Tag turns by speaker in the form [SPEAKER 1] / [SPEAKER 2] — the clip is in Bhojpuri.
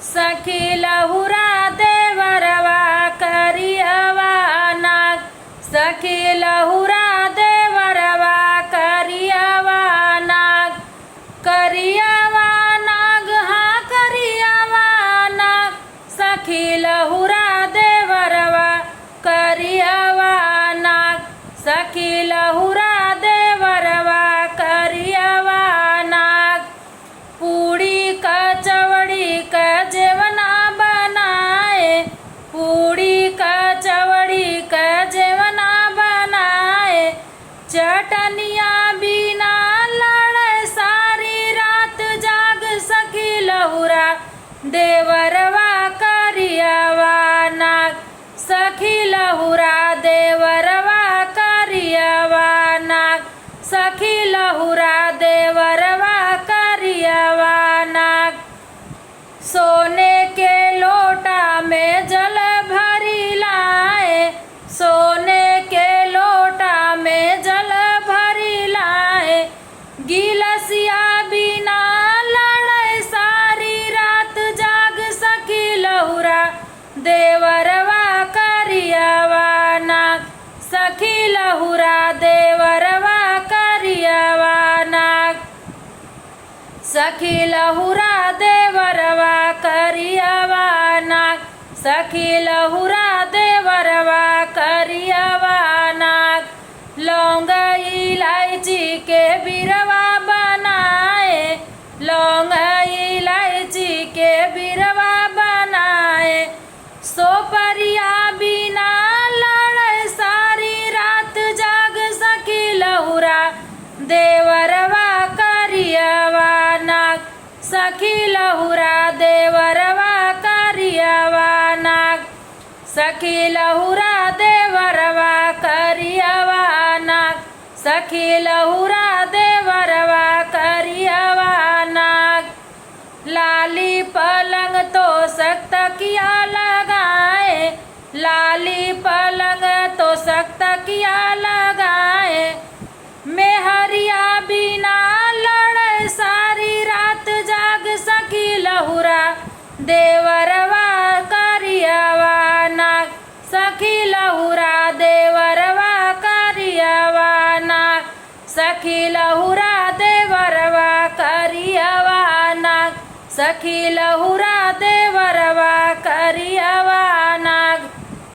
[SPEAKER 1] सखी लहुरा देवरवा करियवा नाग। सखी लहुरा देवरवा करियवा नाग। करियवा नाग हाँ करियवा नाग। सखी लहुरा देवरवा करियवा नाग। सखी लहुरा देवरवा करियवा नाग। पूड़ी कचौड़ी का जेवना बनाए। पूड़ी कचौड़ी का जेवना बनाए। चटनिया बिना लड़े सारी रात जाग। सखी लहुरा देवरवा करियवा नाग। सखी लहुरा देवरवा करियवा नाग। सखी लहुरा देवरवा करियवा नाग। सोने के लोटा में जल भरी लाए। सोने के लोटा में जल भरी लाए। गिलसिया बिना लड़े सारी रात जाग। सखी लहुरा देवरवा करियवा नाग। सखी लहुरा देवरवा करियवा नाग। सखी लहुरा देवरवा करियवा नाग। सखी लहुरा देवरवा करियवा नाग। लौंग इलायची के बिरवा बनाए। लौंग इलायची के बिरवा बनाए। सोपरिया बिना लड़े सारी रात जाग। सखी लहुरा देवरवा करियवा नाग। सखी लहुरा देवरवा करियवा नाग। सखी लहुरा देवरवा करियवा नाग। सखी लहुरा देवरवा करियवा नाग। लाली पलंग तो सख्त किया लगाए। लाली पलंग तो सख्त किया लगाए। मेहरिया बिना लड़े सारी रात जाग। सखी लहुरा देवरवा करियवा नाग। सखी लहुरा देवरवा करियवा नाग। सखी लहुरा देवरवा करियवा नाग। सखी लहुरा देवरवा करियवा नाग।